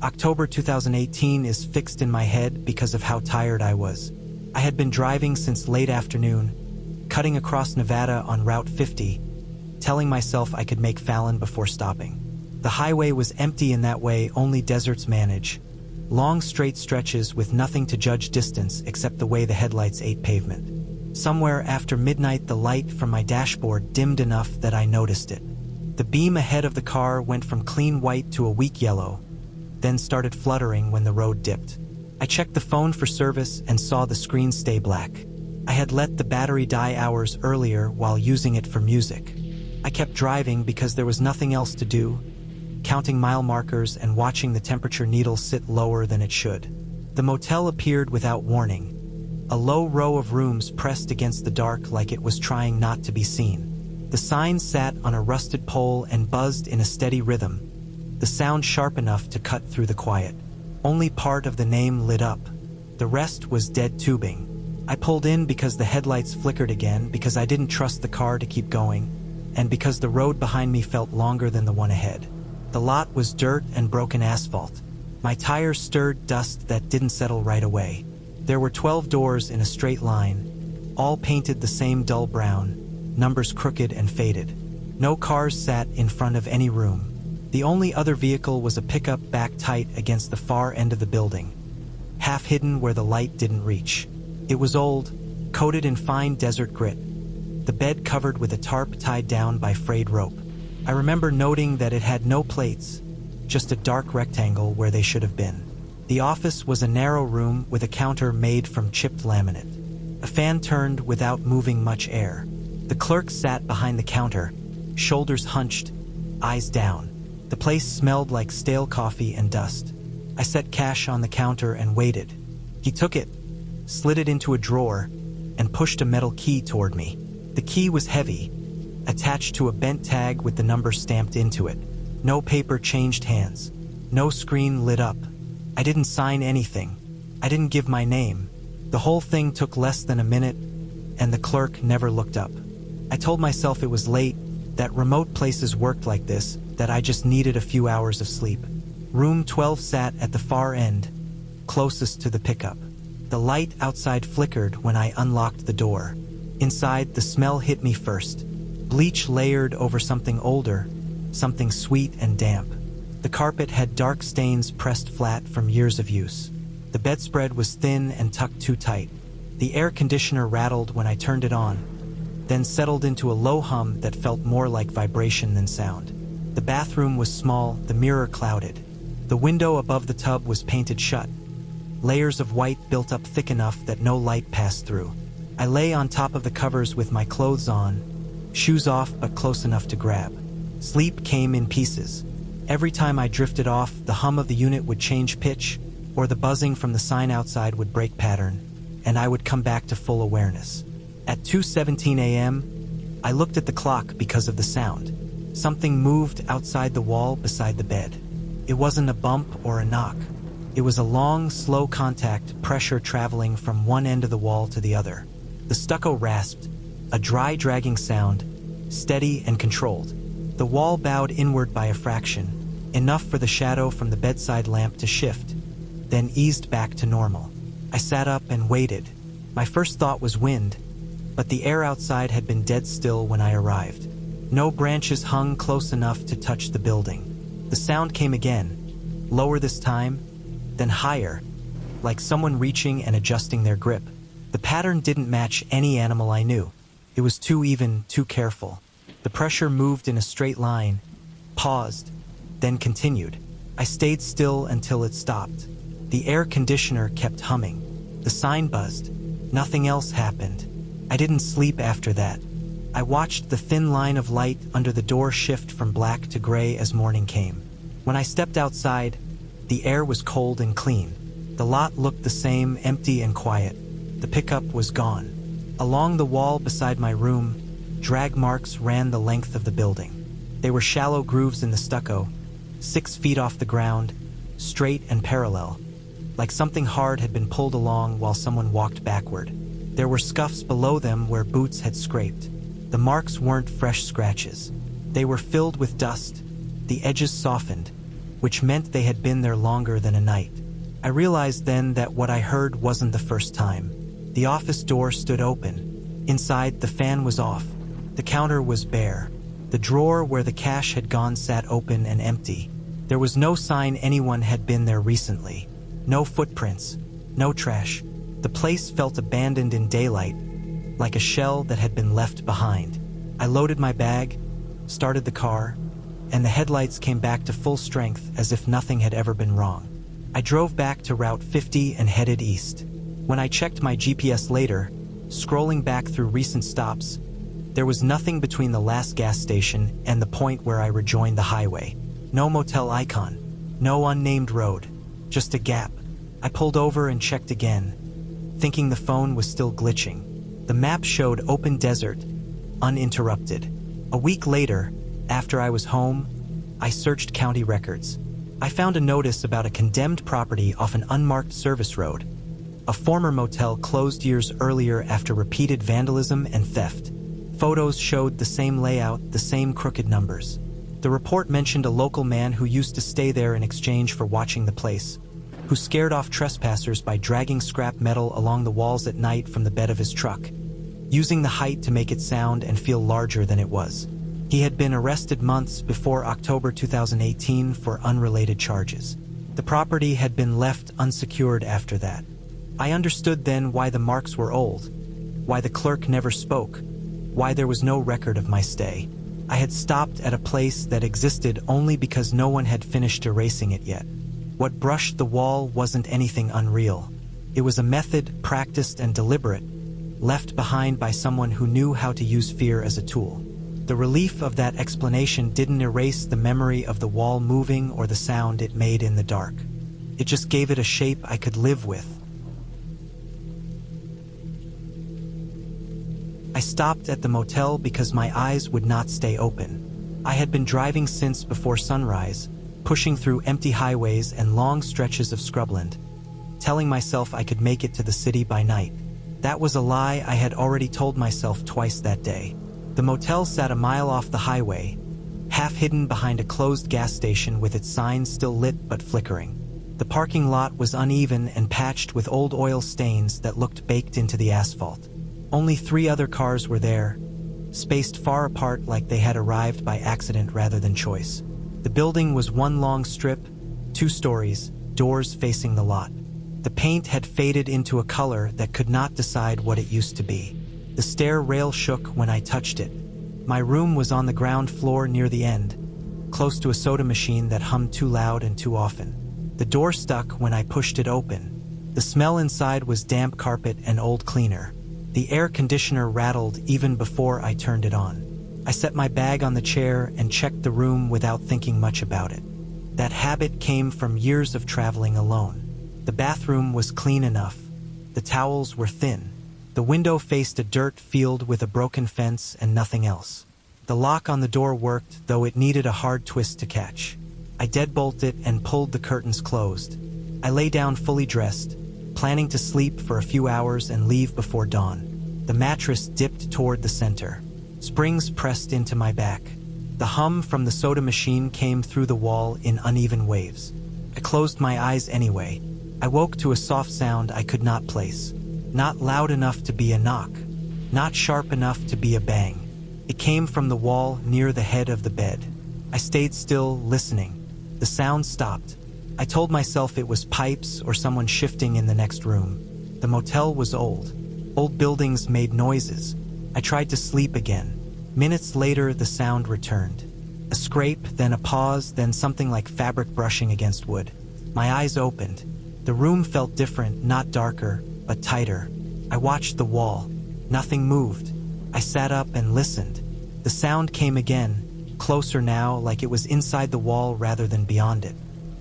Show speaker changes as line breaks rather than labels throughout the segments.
October 2018 is fixed in my head because of how tired I was. I had been driving since late afternoon, cutting across Nevada on Route 50, telling myself I could make Fallon before stopping. The highway was empty in that way only deserts manage. Long straight stretches with nothing to judge distance except the way the headlights ate pavement. Somewhere after midnight the light from my dashboard dimmed enough that I noticed it. The beam ahead of the car went from clean white to a weak yellow, then started fluttering when the road dipped. I checked the phone for service and saw the screen stay black. I had let the battery die hours earlier while using it for music. I kept driving because there was nothing else to do, counting mile markers and watching the temperature needle sit lower than it should. The motel appeared without warning, a low row of rooms pressed against the dark like it was trying not to be seen. The sign sat on a rusted pole and buzzed in a steady rhythm, the sound sharp enough to cut through the quiet. Only part of the name lit up. The rest was dead tubing. I pulled in because the headlights flickered again, because I didn't trust the car to keep going, and because the road behind me felt longer than the one ahead. The lot was dirt and broken asphalt. My tires stirred dust that didn't settle right away. There were 12 doors in a straight line, all painted the same dull brown, numbers crooked and faded. No cars sat in front of any room. The only other vehicle was a pickup back tight against the far end of the building, half hidden where the light didn't reach. It was old, coated in fine desert grit, the bed covered with a tarp tied down by frayed rope. I remember noting that it had no plates, just a dark rectangle where they should have been. The office was a narrow room with a counter made from chipped laminate. A fan turned without moving much air. The clerk sat behind the counter, shoulders hunched, eyes down. The place smelled like stale coffee and dust. I set cash on the counter and waited. He took it, slid it into a drawer, and pushed a metal key toward me. The key was heavy, attached to a bent tag with the number stamped into it. No paper changed hands. No screen lit up. I didn't sign anything. I didn't give my name. The whole thing took less than a minute, and the clerk never looked up. I told myself it was late, that remote places worked like this, that I just needed a few hours of sleep. Room 12 sat at the far end, closest to the pickup. The light outside flickered when I unlocked the door. Inside, the smell hit me first. Bleach layered over something older, something sweet and damp. The carpet had dark stains pressed flat from years of use. The bedspread was thin and tucked too tight. The air conditioner rattled when I turned it on, then settled into a low hum that felt more like vibration than sound. The bathroom was small, the mirror clouded. The window above the tub was painted shut. Layers of white built up thick enough that no light passed through. I lay on top of the covers with my clothes on, shoes off but close enough to grab. Sleep came in pieces. Every time I drifted off, the hum of the unit would change pitch, or the buzzing from the sign outside would break pattern, and I would come back to full awareness. At 2:17 a.m., I looked at the clock because of the sound. Something moved outside the wall beside the bed. It wasn't a bump or a knock. It was a long, slow contact, pressure traveling from one end of the wall to the other. The stucco rasped, a dry, dragging sound, steady and controlled. The wall bowed inward by a fraction, enough for the shadow from the bedside lamp to shift, then eased back to normal. I sat up and waited. My first thought was wind, but the air outside had been dead still when I arrived. No branches hung close enough to touch the building. The sound came again, lower this time, then higher, like someone reaching and adjusting their grip. The pattern didn't match any animal I knew. It was too even, too careful. The pressure moved in a straight line, paused, then continued. I stayed still until it stopped. The air conditioner kept humming. The sign buzzed. Nothing else happened. I didn't sleep after that. I watched the thin line of light under the door shift from black to gray as morning came. When I stepped outside, the air was cold and clean. The lot looked the same, empty and quiet. The pickup was gone. Along the wall beside my room, drag marks ran the length of the building. They were shallow grooves in the stucco, 6 feet off the ground, straight and parallel, like something hard had been pulled along while someone walked backward. There were scuffs below them where boots had scraped. The marks weren't fresh scratches. They were filled with dust, the edges softened, which meant they had been there longer than a night. I realized then that what I heard wasn't the first time. The office door stood open. Inside, the fan was off. The counter was bare. The drawer where the cash had gone sat open and empty. There was no sign anyone had been there recently. No footprints. No trash. The place felt abandoned in daylight, like a shell that had been left behind. I loaded my bag, started the car, and the headlights came back to full strength as if nothing had ever been wrong. I drove back to Route 50 and headed east. When I checked my GPS later, scrolling back through recent stops, there was nothing between the last gas station and the point where I rejoined the highway. No motel icon, no unnamed road, just a gap. I pulled over and checked again, thinking the phone was still glitching. The map showed open desert, uninterrupted. A week later, after I was home, I searched county records. I found a notice about a condemned property off an unmarked service road. A former motel closed years earlier after repeated vandalism and theft. Photos showed the same layout, the same crooked numbers. The report mentioned a local man who used to stay there in exchange for watching the place, who scared off trespassers by dragging scrap metal along the walls at night from the bed of his truck, using the height to make it sound and feel larger than it was. He had been arrested months before October 2018 for unrelated charges. The property had been left unsecured after that. I understood then why the marks were old, why the clerk never spoke, why there was no record of my stay. I had stopped at a place that existed only because no one had finished erasing it yet. What brushed the wall wasn't anything unreal. It was a method, practiced and deliberate, left behind by someone who knew how to use fear as a tool. The relief of that explanation didn't erase the memory of the wall moving or the sound it made in the dark. It just gave it a shape I could live with. I stopped at the motel because my eyes would not stay open. I had been driving since before sunrise, pushing through empty highways and long stretches of scrubland, telling myself I could make it to the city by night. That was a lie I had already told myself twice that day. The motel sat a mile off the highway, half hidden behind a closed gas station with its sign still lit but flickering. The parking lot was uneven and patched with old oil stains that looked baked into the asphalt. Only 3 other cars were there, spaced far apart like they had arrived by accident rather than choice. The building was one long strip, 2 stories, doors facing the lot. The paint had faded into a color that could not decide what it used to be. The stair rail shook when I touched it. My room was on the ground floor near the end, close to a soda machine that hummed too loud and too often. The door stuck when I pushed it open. The smell inside was damp carpet and old cleaner. The air conditioner rattled even before I turned it on. I set my bag on the chair and checked the room without thinking much about it. That habit came from years of traveling alone. The bathroom was clean enough. The towels were thin. The window faced a dirt field with a broken fence and nothing else. The lock on the door worked, though it needed a hard twist to catch. I deadbolted it and pulled the curtains closed. I lay down fully dressed, planning to sleep for a few hours and leave before dawn. The mattress dipped toward the center. Springs pressed into my back. The hum from the soda machine came through the wall in uneven waves. I closed my eyes anyway. I woke to a soft sound I could not place. Not loud enough to be a knock. Not sharp enough to be a bang. It came from the wall near the head of the bed. I stayed still, listening. The sound stopped. I told myself it was pipes or someone shifting in the next room. The motel was old. Old buildings made noises. I tried to sleep again. Minutes later, the sound returned. A scrape, then a pause, then something like fabric brushing against wood. My eyes opened. The room felt different, not darker, but tighter. I watched the wall. Nothing moved. I sat up and listened. The sound came again, closer now, like it was inside the wall rather than beyond it.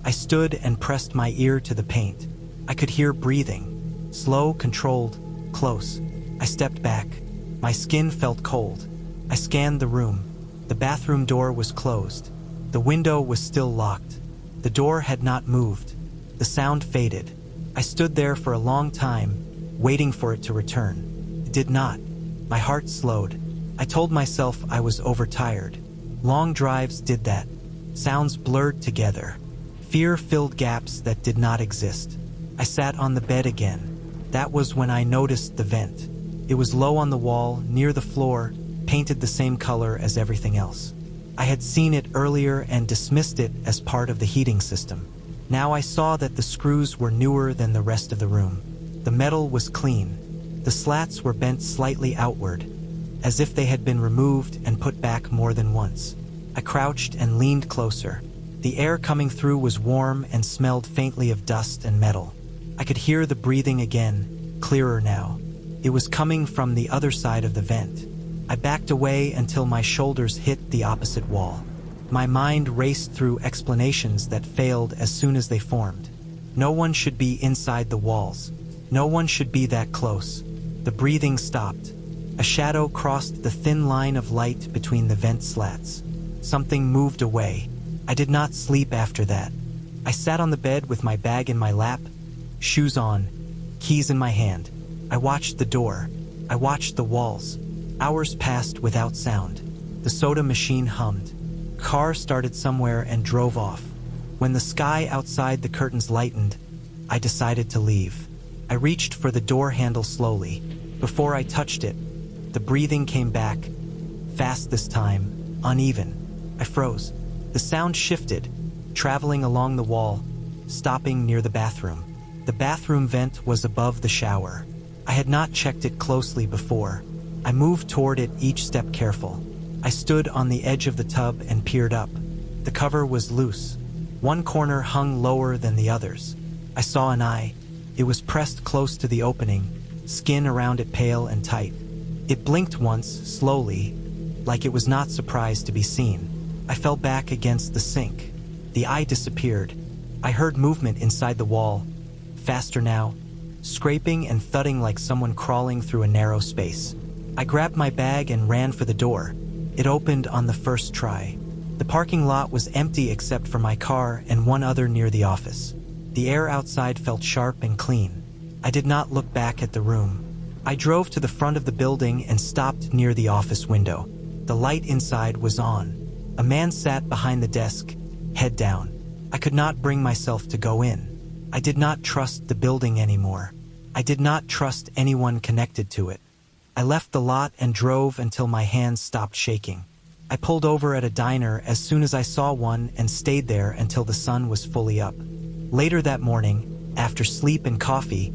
I stood and pressed my ear to the paint. I could hear breathing. Slow, controlled, close. I stepped back. My skin felt cold. I scanned the room. The bathroom door was closed. The window was still locked. The door had not moved. The sound faded. I stood there for a long time, waiting for it to return. It did not. My heart slowed. I told myself I was overtired. Long drives did that. Sounds blurred together. Fear filled gaps that did not exist. I sat on the bed again. That was when I noticed the vent. It was low on the wall, near the floor, painted the same color as everything else. I had seen it earlier and dismissed it as part of the heating system. Now I saw that the screws were newer than the rest of the room. The metal was clean. The slats were bent slightly outward, as if they had been removed and put back more than once. I crouched and leaned closer. The air coming through was warm and smelled faintly of dust and metal. I could hear the breathing again, clearer now. It was coming from the other side of the vent. I backed away until my shoulders hit the opposite wall. My mind raced through explanations that failed as soon as they formed. No one should be inside the walls. No one should be that close. The breathing stopped. A shadow crossed the thin line of light between the vent slats. Something moved away. I did not sleep after that. I sat on the bed with my bag in my lap, shoes on, keys in my hand. I watched the door. I watched the walls. Hours passed without sound. The soda machine hummed. Car started somewhere and drove off. When the sky outside the curtains lightened, I decided to leave. I reached for the door handle slowly. Before I touched it, the breathing came back, fast this time, uneven. I froze. The sound shifted, traveling along the wall, stopping near the bathroom. The bathroom vent was above the shower. I had not checked it closely before. I moved toward it, each step careful. I stood on the edge of the tub and peered up. The cover was loose. One corner hung lower than the others. I saw an eye. It was pressed close to the opening, skin around it pale and tight. It blinked once, slowly, like it was not surprised to be seen. I fell back against the sink. The eye disappeared. I heard movement inside the wall, faster now, scraping and thudding like someone crawling through a narrow space. I grabbed my bag and ran for the door. It opened on the first try. The parking lot was empty except for my car and one other near the office. The air outside felt sharp and clean. I did not look back at the room. I drove to the front of the building and stopped near the office window. The light inside was on. A man sat behind the desk, head down. I could not bring myself to go in. I did not trust the building anymore. I did not trust anyone connected to it. I left the lot and drove until my hands stopped shaking. I pulled over at a diner as soon as I saw one and stayed there until the sun was fully up. Later that morning, after sleep and coffee,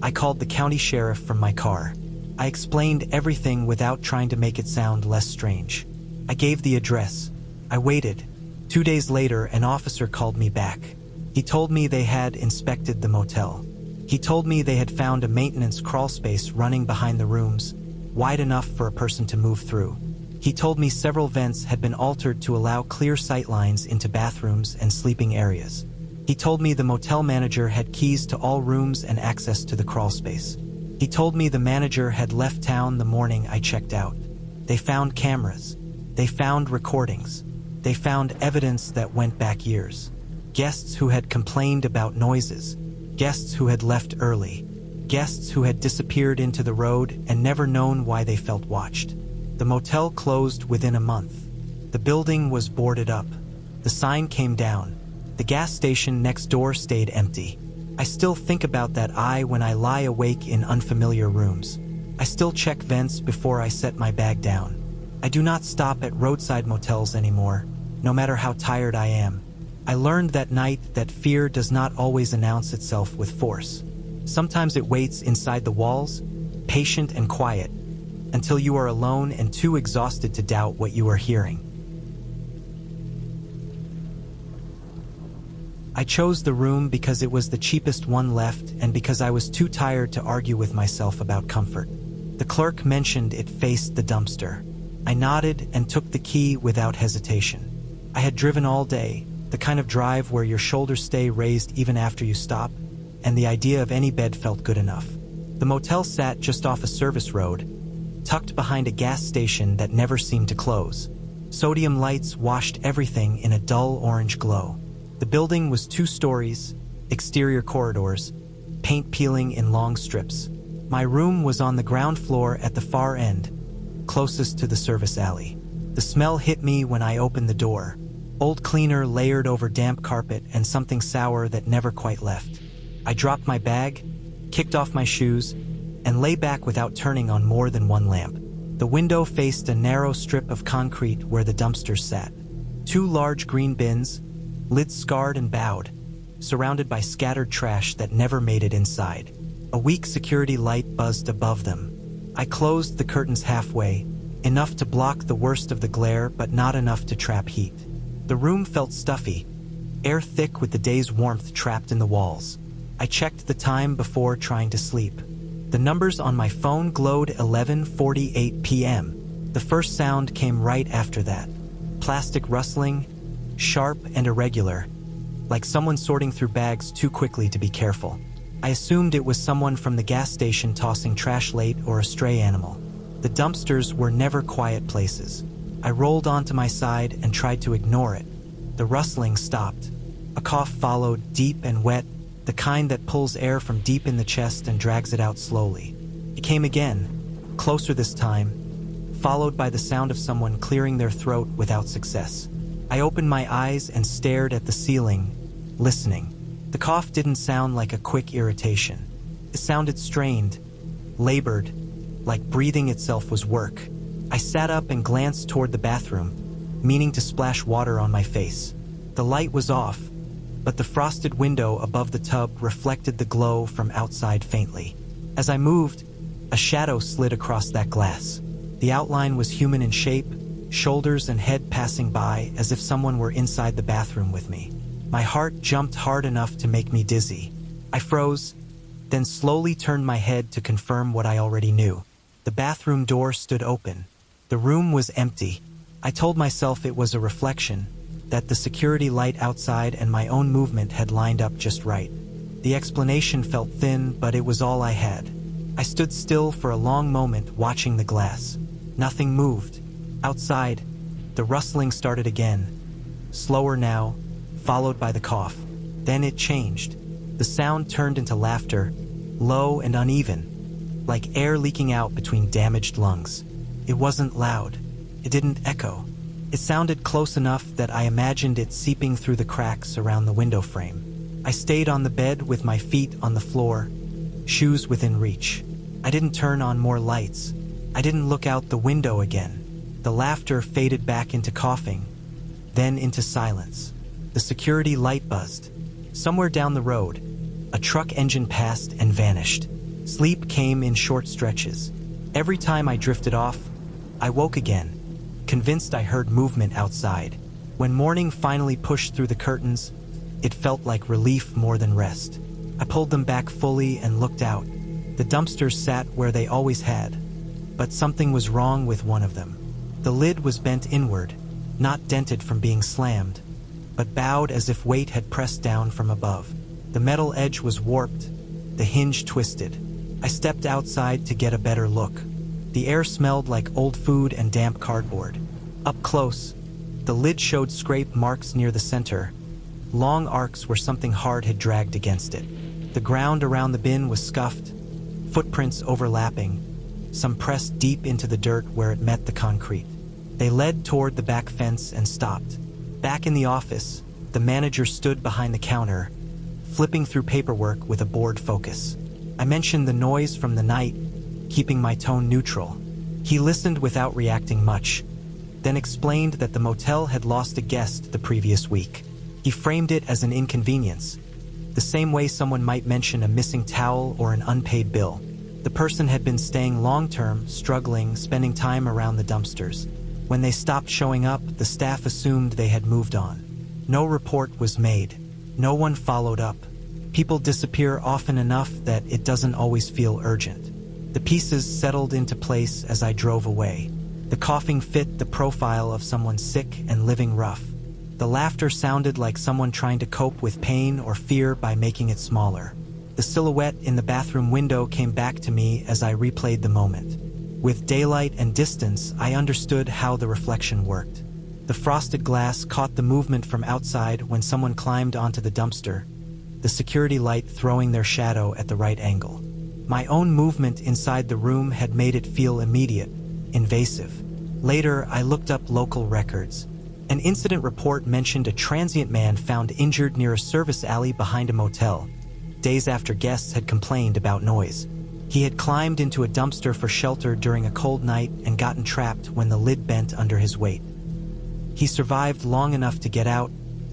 I called the county sheriff from my car. I explained everything without trying to make it sound less strange. I gave the address. I waited. 2 days later, an officer called me back. He told me they had inspected the motel. He told me they had found a maintenance crawl space running behind the rooms, wide enough for a person to move through. He told me several vents had been altered to allow clear sight lines into bathrooms and sleeping areas. He told me the motel manager had keys to all rooms and access to the crawl space. He told me the manager had left town the morning I checked out. They found cameras. They found recordings. They found evidence that went back years. Guests who had complained about noises. Guests who had left early. Guests who had disappeared into the road and never known why they felt watched. The motel closed within a month. The building was boarded up. The sign came down. The gas station next door stayed empty. I still think about that eye when I lie awake in unfamiliar rooms. I still check vents before I set my bag down. I do not stop at roadside motels anymore, no matter how tired I am. I learned that night that fear does not always announce itself with force. Sometimes it waits inside the walls, patient and quiet, until you are alone and too exhausted to doubt what you are hearing. I chose the room because it was the cheapest one left and because I was too tired to argue with myself about comfort. The clerk mentioned it faced the dumpster. I nodded and took the key without hesitation. I had driven all day, the kind of drive where your shoulders stay raised even after you stop, and the idea of any bed felt good enough. The motel sat just off a service road, tucked behind a gas station that never seemed to close. Sodium lights washed everything in a dull orange glow. The building was 2 stories, exterior corridors, paint peeling in long strips. My room was on the ground floor at the far end, closest to the service alley. The smell hit me when I opened the door. Old cleaner layered over damp carpet and something sour that never quite left. I dropped my bag, kicked off my shoes, and lay back without turning on more than one lamp. The window faced a narrow strip of concrete where the dumpsters sat. Two large green bins, lids scarred and bowed, surrounded by scattered trash that never made it inside. A weak security light buzzed above them. I closed the curtains halfway, enough to block the worst of the glare but not enough to trap heat. The room felt stuffy, air thick with the day's warmth trapped in the walls. I checked the time before trying to sleep. The numbers on my phone glowed 11:48 p.m. The first sound came right after that. Plastic rustling, sharp and irregular, like someone sorting through bags too quickly to be careful. I assumed it was someone from the gas station tossing trash late or a stray animal. The dumpsters were never quiet places. I rolled onto my side and tried to ignore it. The rustling stopped. A cough followed, deep and wet, the kind that pulls air from deep in the chest and drags it out slowly. It came again, closer this time, followed by the sound of someone clearing their throat without success. I opened my eyes and stared at the ceiling, listening. The cough didn't sound like a quick irritation. It sounded strained, labored, like breathing itself was work. I sat up and glanced toward the bathroom, meaning to splash water on my face. The light was off, but the frosted window above the tub reflected the glow from outside faintly. As I moved, a shadow slid across that glass. The outline was human in shape, shoulders and head passing by as if someone were inside the bathroom with me. My heart jumped hard enough to make me dizzy. I froze, then slowly turned my head to confirm what I already knew. The bathroom door stood open. The room was empty. I told myself it was a reflection, that the security light outside and my own movement had lined up just right. The explanation felt thin, but it was all I had. I stood still for a long moment watching the glass. Nothing moved. Outside, the rustling started again. Slower now, followed by the cough. Then it changed. The sound turned into laughter, low and uneven, like air leaking out between damaged lungs. It wasn't loud. It didn't echo. It sounded close enough that I imagined it seeping through the cracks around the window frame. I stayed on the bed with my feet on the floor, shoes within reach. I didn't turn on more lights. I didn't look out the window again. The laughter faded back into coughing, then into silence. The security light buzzed. Somewhere down the road, a truck engine passed and vanished. Sleep came in short stretches. Every time I drifted off, I woke again, convinced I heard movement outside. When morning finally pushed through the curtains, it felt like relief more than rest. I pulled them back fully and looked out. The dumpsters sat where they always had, but something was wrong with one of them. The lid was bent inward, not dented from being slammed, but bowed as if weight had pressed down from above. The metal edge was warped, the hinge twisted. I stepped outside to get a better look. The air smelled like old food and damp cardboard. Up close, the lid showed scrape marks near the center, long arcs where something hard had dragged against it. The ground around the bin was scuffed, footprints overlapping, some pressed deep into the dirt where it met the concrete. They led toward the back fence and stopped. Back in the office, the manager stood behind the counter, flipping through paperwork with a bored focus. I mentioned the noise from the night, keeping my tone neutral. He listened without reacting much, then explained that the motel had lost a guest the previous week. He framed it as an inconvenience, the same way someone might mention a missing towel or an unpaid bill. The person had been staying long-term, struggling, spending time around the dumpsters. When they stopped showing up, the staff assumed they had moved on. No report was made. No one followed up. People disappear often enough that it doesn't always feel urgent. The pieces settled into place as I drove away. The coughing fit the profile of someone sick and living rough. The laughter sounded like someone trying to cope with pain or fear by making it smaller. The silhouette in the bathroom window came back to me as I replayed the moment. With daylight and distance, I understood how the reflection worked. The frosted glass caught the movement from outside when someone climbed onto the dumpster, the security light throwing their shadow at the right angle. My own movement inside the room had made it feel immediate, invasive. Later, I looked up local records. An incident report mentioned a transient man found injured near a service alley behind a motel, days after guests had complained about noise. He had climbed into a dumpster for shelter during a cold night and gotten trapped when the lid bent under his weight. He survived long enough to get out,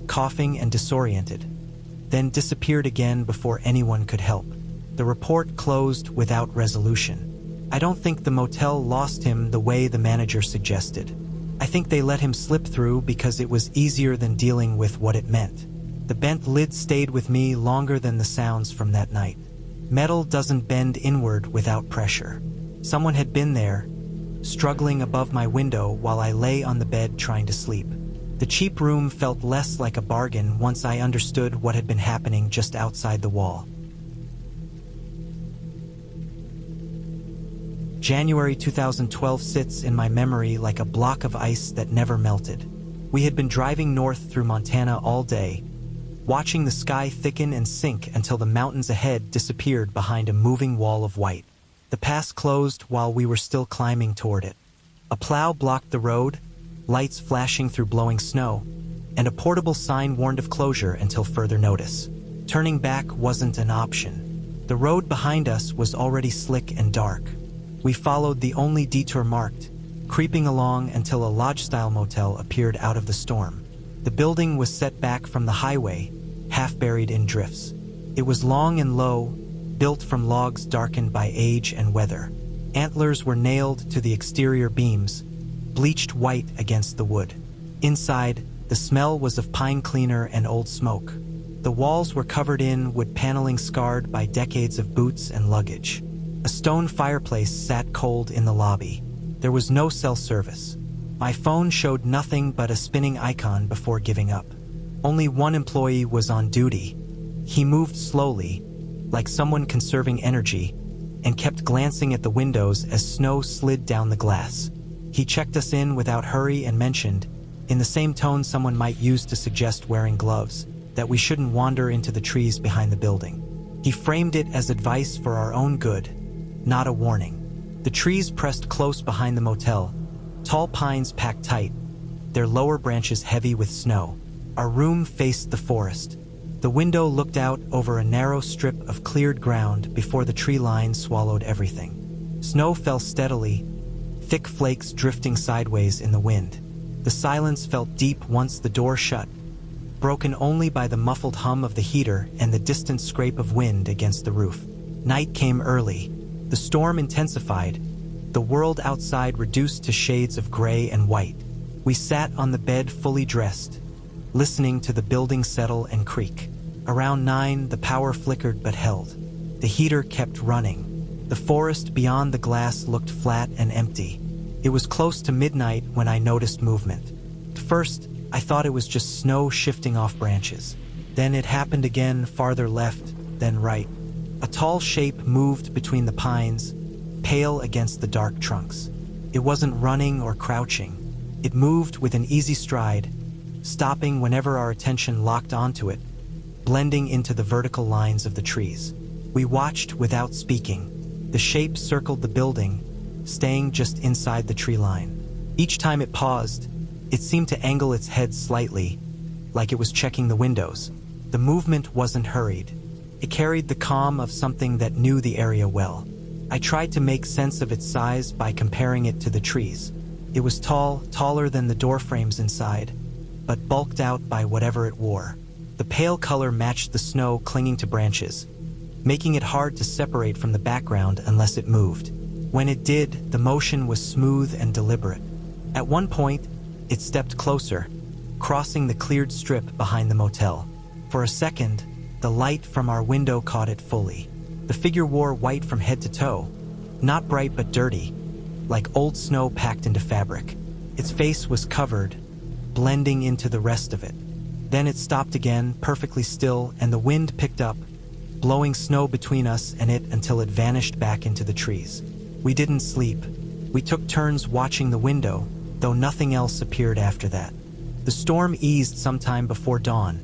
coughing and disoriented, then disappeared again before anyone could help. The report closed without resolution. I don't think the motel lost him the way the manager suggested. I think they let him slip through because it was easier than dealing with what it meant. The bent lid stayed with me longer than the sounds from that night. Metal doesn't bend inward without pressure. Someone had been there, struggling above my window while I lay on the bed trying to sleep. The cheap room felt less like a bargain once I understood what had been happening just outside the wall. January 2012 sits in my memory like a block of ice that never melted. We had been driving north through Montana all day, watching the sky thicken and sink until the mountains ahead disappeared behind a moving wall of white. The pass closed while we were still climbing toward it. A plow blocked the road, lights flashing through blowing snow, and a portable sign warned of closure until further notice. Turning back wasn't an option. The road behind us was already slick and dark. We followed the only detour marked, creeping along until a lodge-style motel appeared out of the storm. The building was set back from the highway, half buried in drifts. It was long and low, built from logs darkened by age and weather. Antlers were nailed to the exterior beams, bleached white against the wood. Inside, the smell was of pine cleaner and old smoke. The walls were covered in wood paneling scarred by decades of boots and luggage. A stone fireplace sat cold in the lobby. There was no cell service. My phone showed nothing but a spinning icon before giving up. Only one employee was on duty. He moved slowly, like someone conserving energy, and kept glancing at the windows as snow slid down the glass. He checked us in without hurry and mentioned, in the same tone someone might use to suggest wearing gloves, that we shouldn't wander into the trees behind the building. He framed it as advice for our own good, not a warning. The trees pressed close behind the motel, tall pines packed tight, their lower branches heavy with snow. Our room faced the forest. The window looked out over a narrow strip of cleared ground before the tree line swallowed everything. Snow fell steadily, thick flakes drifting sideways in the wind. The silence felt deep once the door shut, broken only by the muffled hum of the heater and the distant scrape of wind against the roof. Night came early. The storm intensified, the world outside reduced to shades of gray and white. We sat on the bed fully dressed, listening to the building settle and creak. Around 9, the power flickered but held. The heater kept running. The forest beyond the glass looked flat and empty. It was close to midnight when I noticed movement. At first, I thought it was just snow shifting off branches. Then it happened again, farther left, then right. A tall shape moved between the pines, pale against the dark trunks. It wasn't running or crouching. It moved with an easy stride, stopping whenever our attention locked onto it, blending into the vertical lines of the trees. We watched without speaking. The shape circled the building, staying just inside the tree line. Each time it paused, it seemed to angle its head slightly, like it was checking the windows. The movement wasn't hurried. It carried the calm of something that knew the area well. I tried to make sense of its size by comparing it to the trees. It was tall, taller than the door frames inside, but bulked out by whatever it wore. The pale color matched the snow clinging to branches, making it hard to separate from the background unless it moved. When it did, the motion was smooth and deliberate. At one point, it stepped closer, crossing the cleared strip behind the motel. For a second, the light from our window caught it fully. The figure wore white from head to toe, not bright but dirty, like old snow packed into fabric. Its face was covered, blending into the rest of it. Then it stopped again, perfectly still, and the wind picked up, blowing snow between us and it until it vanished back into the trees. We didn't sleep. We took turns watching the window, though nothing else appeared after that. The storm eased sometime before dawn,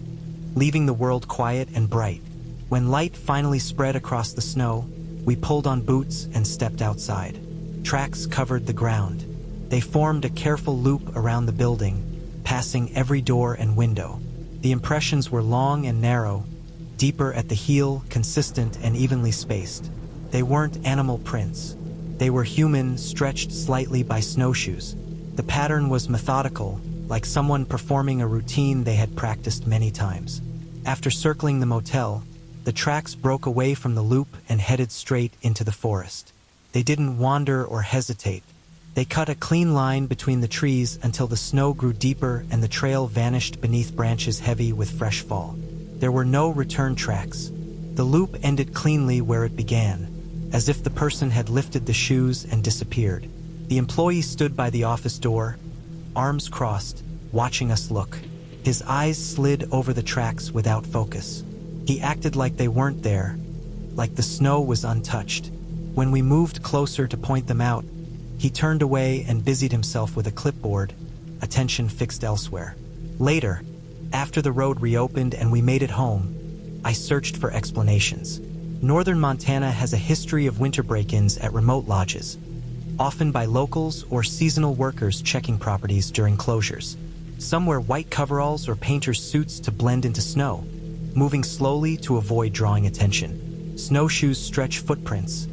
leaving the world quiet and bright. When light finally spread across the snow, we pulled on boots and stepped outside. Tracks covered the ground. They formed a careful loop around the building, passing every door and window. The impressions were long and narrow, deeper at the heel, consistent and evenly spaced. They weren't animal prints. They were human, stretched slightly by snowshoes. The pattern was methodical, like someone performing a routine they had practiced many times. After circling the motel, the tracks broke away from the loop and headed straight into the forest. They didn't wander or hesitate. They cut a clean line between the trees until the snow grew deeper and the trail vanished beneath branches heavy with fresh fall. There were no return tracks. The loop ended cleanly where it began, as if the person had lifted the shoes and disappeared. The employee stood by the office door, arms crossed, watching us look. His eyes slid over the tracks without focus. He acted like they weren't there, like the snow was untouched. When we moved closer to point them out, he turned away and busied himself with a clipboard, attention fixed elsewhere. Later, after the road reopened and we made it home, I searched for explanations. Northern Montana has a history of winter break-ins at remote lodges, often by locals or seasonal workers checking properties during closures. Some wear white coveralls or painters' suits to blend into snow, moving slowly to avoid drawing attention. Snowshoes stretch footprints,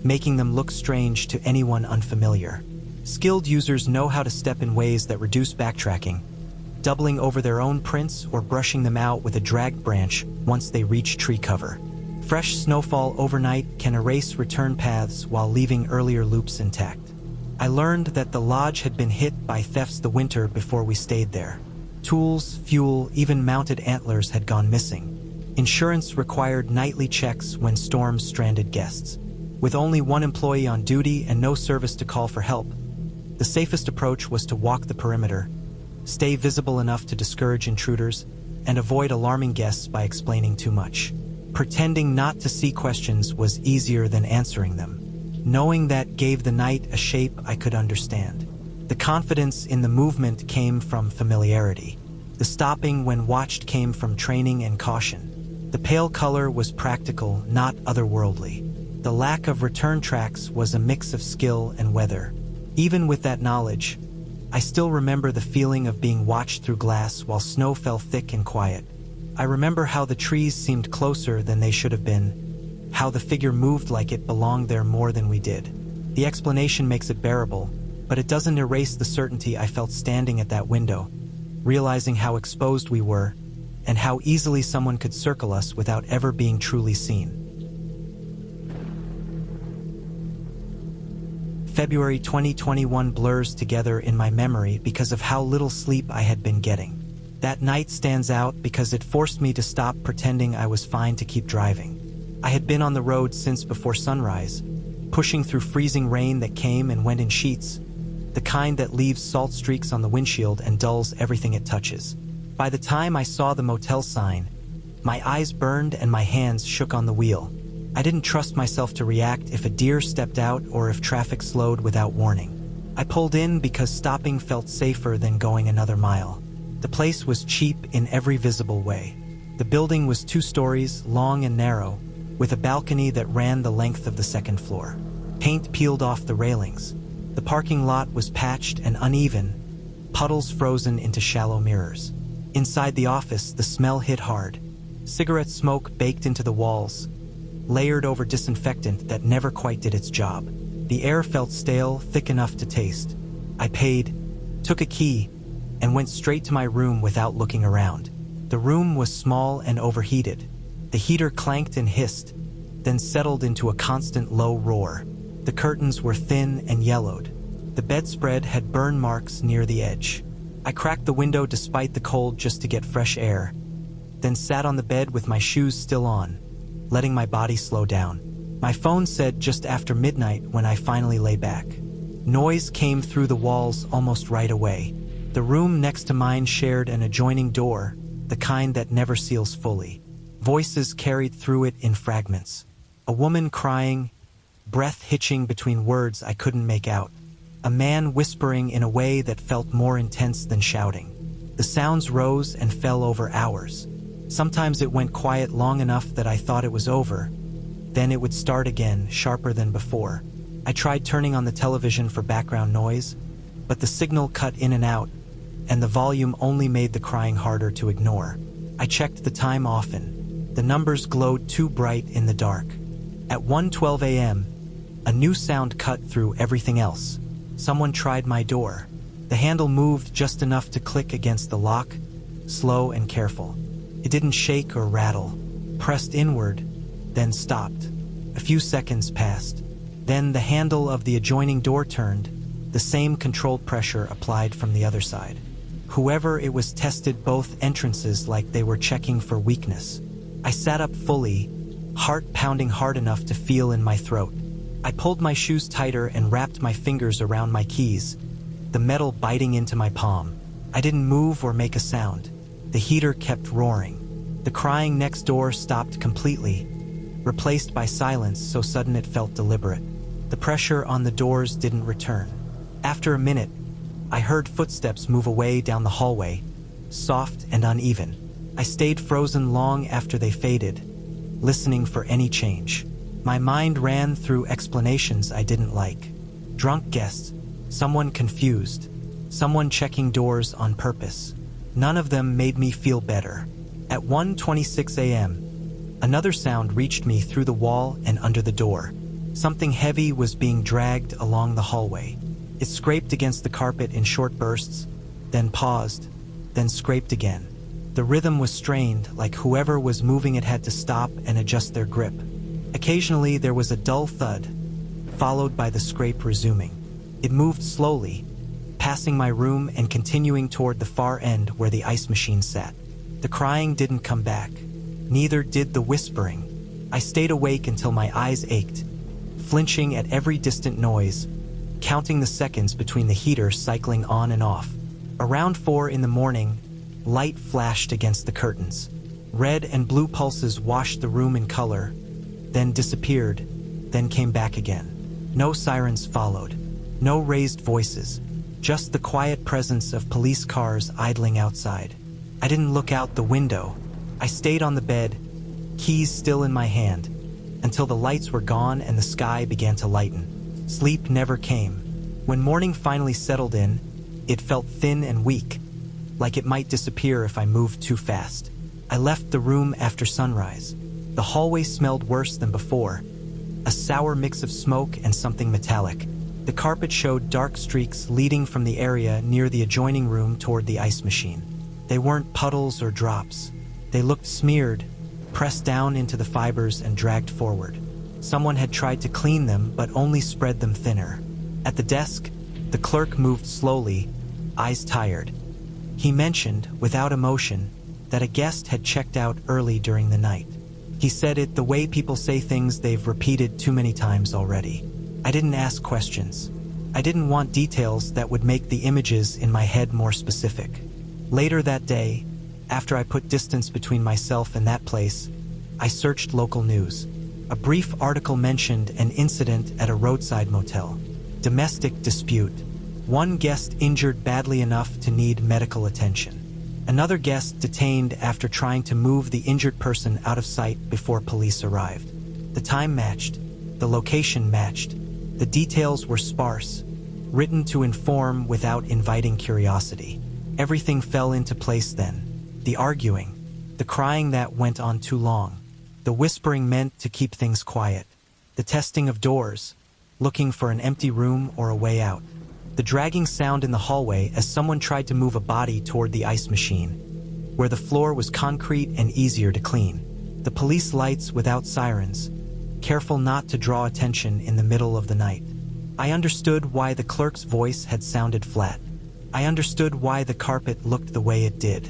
making them look strange to anyone unfamiliar. Skilled users know how to step in ways that reduce backtracking, doubling over their own prints or brushing them out with a drag branch once they reach tree cover. Fresh snowfall overnight can erase return paths while leaving earlier loops intact. I learned that the lodge had been hit by thefts the winter before we stayed there. Tools, fuel, even mounted antlers had gone missing. Insurance required nightly checks when storms stranded guests. With only one employee on duty and no service to call for help, the safest approach was to walk the perimeter, stay visible enough to discourage intruders, and avoid alarming guests by explaining too much. Pretending not to see questions was easier than answering them. Knowing that gave the night a shape I could understand. The confidence in the movement came from familiarity. The stopping when watched came from training and caution. The pale color was practical, not otherworldly. The lack of return tracks was a mix of skill and weather. Even with that knowledge, I still remember the feeling of being watched through glass while snow fell thick and quiet. I remember how the trees seemed closer than they should have been, how the figure moved like it belonged there more than we did. The explanation makes it bearable, but it doesn't erase the certainty I felt standing at that window, realizing how exposed we were, and how easily someone could circle us without ever being truly seen. February 2021 blurs together in my memory because of how little sleep I had been getting. That night stands out because it forced me to stop pretending I was fine to keep driving. I had been on the road since before sunrise, pushing through freezing rain that came and went in sheets, the kind that leaves salt streaks on the windshield and dulls everything it touches. By the time I saw the motel sign, my eyes burned and my hands shook on the wheel. I didn't trust myself to react if a deer stepped out or if traffic slowed without warning. I pulled in because stopping felt safer than going another mile. The place was cheap in every visible way. The building was 2 stories, long and narrow, with a balcony that ran the length of the second floor. Paint peeled off the railings. The parking lot was patched and uneven, puddles frozen into shallow mirrors. Inside the office, the smell hit hard. Cigarette smoke baked into the walls, layered over disinfectant that never quite did its job. The air felt stale, thick enough to taste. I paid, took a key, and went straight to my room without looking around. The room was small and overheated. The heater clanked and hissed, then settled into a constant low roar. The curtains were thin and yellowed. The bedspread had burn marks near the edge. I cracked the window despite the cold just to get fresh air, then sat on the bed with my shoes still on, letting my body slow down. My phone said just after midnight when I finally lay back. Noise came through the walls almost right away. The room next to mine shared an adjoining door, the kind that never seals fully. Voices carried through it in fragments. A woman crying, breath hitching between words I couldn't make out. A man whispering in a way that felt more intense than shouting. The sounds rose and fell over hours. Sometimes it went quiet long enough that I thought it was over. Then it would start again, sharper than before. I tried turning on the television for background noise, but the signal cut in and out, and the volume only made the crying harder to ignore. I checked the time often. The numbers glowed too bright in the dark. At 1:12 a.m., a new sound cut through everything else. Someone tried my door. The handle moved just enough to click against the lock, slow and careful. It didn't shake or rattle. Pressed inward, then stopped. A few seconds passed. Then the handle of the adjoining door turned. The same controlled pressure applied from the other side. Whoever it was tested both entrances like they were checking for weakness. I sat up fully, heart pounding hard enough to feel in my throat. I pulled my shoes tighter and wrapped my fingers around my keys, the metal biting into my palm. I didn't move or make a sound. The heater kept roaring. The crying next door stopped completely, replaced by silence so sudden it felt deliberate. The pressure on the doors didn't return. After a minute, I heard footsteps move away down the hallway, soft and uneven. I stayed frozen long after they faded, listening for any change. My mind ran through explanations I didn't like. Drunk guests, someone confused, someone checking doors on purpose. None of them made me feel better. At 1:26 a.m., another sound reached me through the wall and under the door. Something heavy was being dragged along the hallway. It scraped against the carpet in short bursts, then paused, then scraped again. The rhythm was strained, like whoever was moving it had to stop and adjust their grip. Occasionally there was a dull thud, followed by the scrape resuming. It moved slowly, passing my room and continuing toward the far end where the ice machine sat. The crying didn't come back. Neither did the whispering. I stayed awake until my eyes ached, flinching at every distant noise, counting the seconds between the heater cycling on and off. Around 4 in the morning, light flashed against the curtains. Red and blue pulses washed the room in color, then disappeared, then came back again. No sirens followed, no raised voices, just the quiet presence of police cars idling outside. I didn't look out the window. I stayed on the bed, keys still in my hand, until the lights were gone and the sky began to lighten. Sleep never came. When morning finally settled in, it felt thin and weak, like it might disappear if I moved too fast. I left the room after sunrise. The hallway smelled worse than before, a sour mix of smoke and something metallic. The carpet showed dark streaks leading from the area near the adjoining room toward the ice machine. They weren't puddles or drops. They looked smeared, pressed down into the fibers and dragged forward. Someone had tried to clean them but only spread them thinner. At the desk, the clerk moved slowly, eyes tired. He mentioned, without emotion, that a guest had checked out early during the night. He said it the way people say things they've repeated too many times already. I didn't ask questions. I didn't want details that would make the images in my head more specific. Later that day, after I put distance between myself and that place, I searched local news. A brief article mentioned an incident at a roadside motel. Domestic dispute. One guest injured badly enough to need medical attention. Another guest detained after trying to move the injured person out of sight before police arrived. The time matched. The location matched. The details were sparse, written to inform without inviting curiosity. Everything fell into place then. The arguing, the crying that went on too long, the whispering meant to keep things quiet, the testing of doors, looking for an empty room or a way out, the dragging sound in the hallway as someone tried to move a body toward the ice machine, where the floor was concrete and easier to clean, the police lights without sirens, careful not to draw attention in the middle of the night. I understood why the clerk's voice had sounded flat. I understood why the carpet looked the way it did.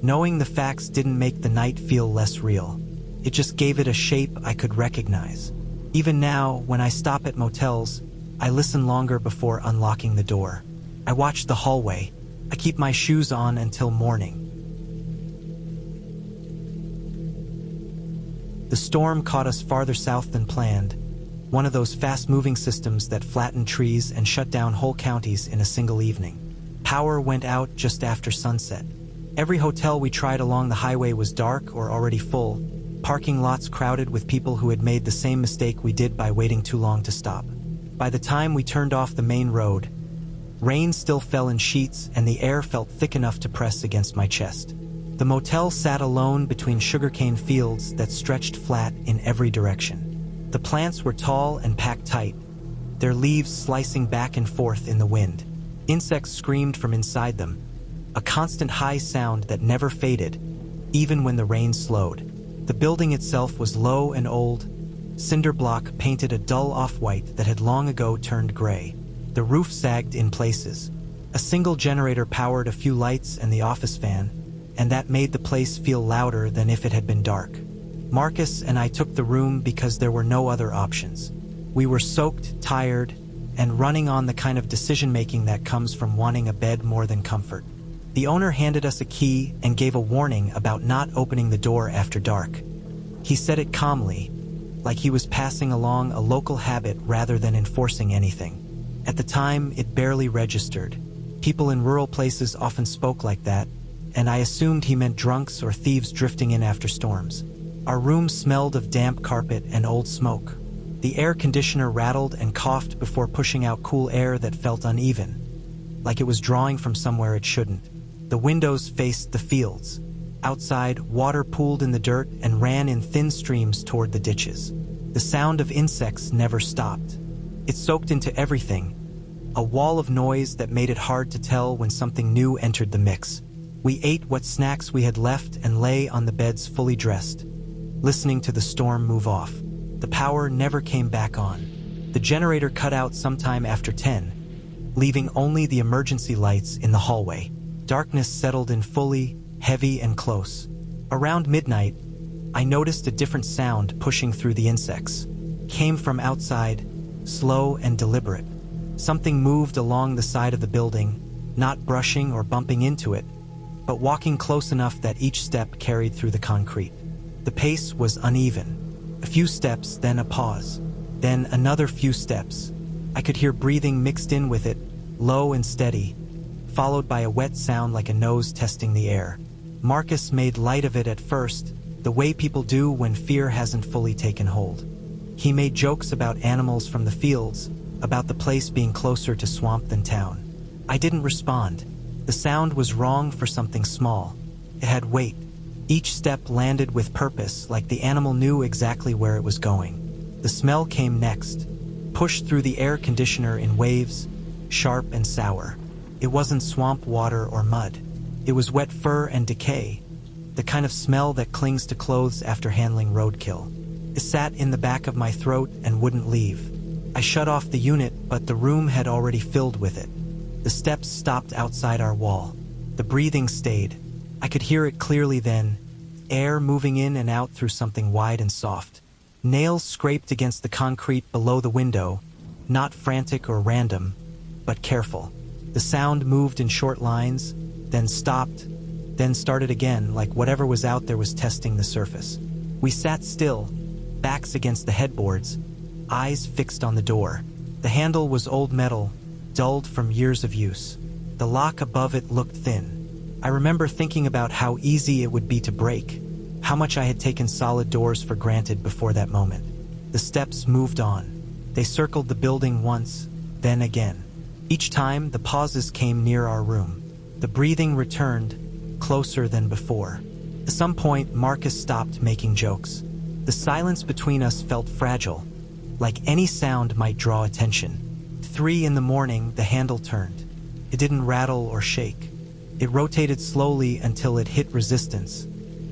Knowing the facts didn't make the night feel less real. It just gave it a shape I could recognize. Even now, when I stop at motels, I listen longer before unlocking the door. I watch the hallway. I keep my shoes on until morning. The storm caught us farther south than planned, one of those fast-moving systems that flatten trees and shut down whole counties in a single evening. Power went out just after sunset. Every hotel we tried along the highway was dark or already full, parking lots crowded with people who had made the same mistake we did by waiting too long to stop. By the time we turned off the main road, Rain still fell in sheets, and the air felt thick enough to press against my chest. The motel sat alone between sugarcane fields that stretched flat in every direction. The plants were tall and packed tight, their leaves slicing back and forth in the wind. Insects screamed from inside them, a constant high sound that never faded, even when the rain slowed. The building itself was low and old, cinder block painted a dull off-white that had long ago turned gray. The roof sagged in places. A single generator powered a few lights and the office fan, and that made the place feel louder than if it had been dark. Marcus and I took the room because there were no other options. We were soaked, tired, and running on the kind of decision-making that comes from wanting a bed more than comfort. The owner handed us a key and gave a warning about not opening the door after dark. He said it calmly, like he was passing along a local habit rather than enforcing anything. At the time, it barely registered. People in rural places often spoke like that, and I assumed he meant drunks or thieves drifting in after storms. Our room smelled of damp carpet and old smoke. The air conditioner rattled and coughed before pushing out cool air that felt uneven, like it was drawing from somewhere it shouldn't. The windows faced the fields. Outside, water pooled in the dirt and ran in thin streams toward the ditches. The sound of insects never stopped. It soaked into everything, a wall of noise that made it hard to tell when something new entered the mix. We ate what snacks we had left and lay on the beds fully dressed, listening to the storm move off. The power never came back on. The generator cut out sometime after 10, leaving only the emergency lights in the hallway. Darkness settled in fully, heavy and close. Around midnight, I noticed a different sound pushing through the insects. Came from outside, slow and deliberate. Something moved along the side of the building, not brushing or bumping into it, but walking close enough that each step carried through the concrete. The pace was uneven. A few steps, then a pause. Then another few steps. I could hear breathing mixed in with it, low and steady, followed by a wet sound like a nose testing the air. Marcus made light of it at first, the way people do when fear hasn't fully taken hold. He made jokes about animals from the fields, about the place being closer to swamp than town. I didn't respond. The sound was wrong for something small. It had weight. Each step landed with purpose, like the animal knew exactly where it was going. The smell came next, pushed through the air conditioner in waves, sharp and sour. It wasn't swamp water or mud. It was wet fur and decay, the kind of smell that clings to clothes after handling roadkill. It sat in the back of my throat and wouldn't leave. I shut off the unit, but the room had already filled with it. The steps stopped outside our wall. The breathing stayed. I could hear it clearly then, air moving in and out through something wide and soft. Nails scraped against the concrete below the window, not frantic or random, but careful. The sound moved in short lines, then stopped, then started again, like whatever was out there was testing the surface. We sat still, backs against the headboards, eyes fixed on the door. The handle was old metal, dulled from years of use. The lock above it looked thin. I remember thinking about how easy it would be to break, how much I had taken solid doors for granted before that moment. The steps moved on. They circled the building once, then again. Each time, the pauses came near our room. The breathing returned, closer than before. At some point, Marcus stopped making jokes. The silence between us felt fragile, like any sound might draw attention. 3 a.m, the handle turned. It didn't rattle or shake. It rotated slowly until it hit resistance,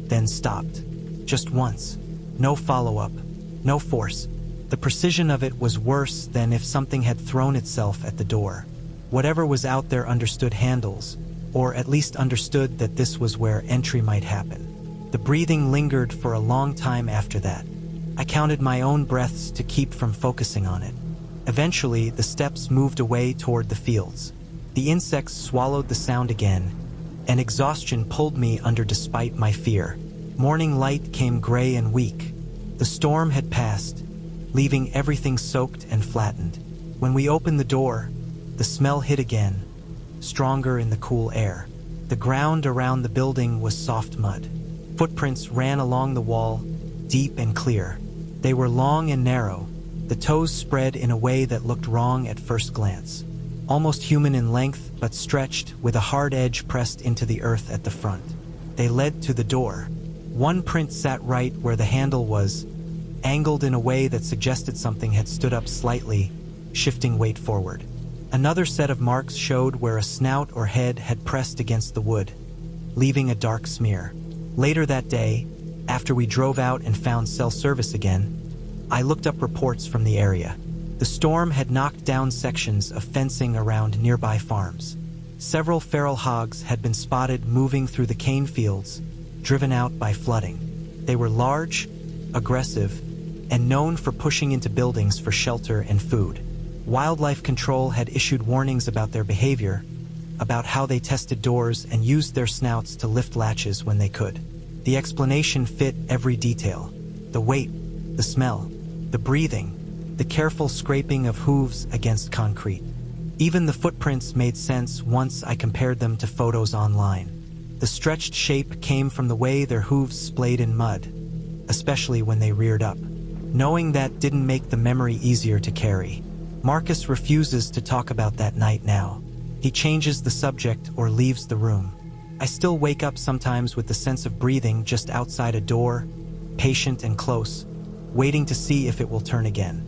then stopped. Just once. No follow-up, no force. The precision of it was worse than if something had thrown itself at the door. Whatever was out there understood handles, or at least understood that this was where entry might happen. The breathing lingered for a long time after that. I counted my own breaths to keep from focusing on it. Eventually, the steps moved away toward the fields. The insects swallowed the sound again, and exhaustion pulled me under despite my fear. Morning light came gray and weak. The storm had passed, leaving everything soaked and flattened. When we opened the door, the smell hit again, stronger in the cool air. The ground around the building was soft mud. Footprints ran along the wall, deep and clear. They were long and narrow, the toes spread in a way that looked wrong at first glance. almost human in length but stretched, with a hard edge pressed into the earth at the front. They led to the door. One print sat right where the handle was, angled in a way that suggested something had stood up slightly, shifting weight forward. Another set of marks showed where a snout or head had pressed against the wood, leaving a dark smear. Later that day, after we drove out and found cell service again, I looked up reports from the area. The storm had knocked down sections of fencing around nearby farms. Several feral hogs had been spotted moving through the cane fields, driven out by flooding. They were large, aggressive, and known for pushing into buildings for shelter and food. Wildlife Control had issued warnings about their behavior, about how they tested doors and used their snouts to lift latches when they could. The explanation fit every detail: the weight, the smell, the breathing, the careful scraping of hooves against concrete. Even the footprints made sense once I compared them to photos online. The stretched shape came from the way their hooves splayed in mud, especially when they reared up. Knowing that didn't make the memory easier to carry. Marcus refuses to talk about that night now. He changes the subject or leaves the room. I still wake up sometimes with the sense of breathing just outside a door, patient and close, waiting to see if it will turn again.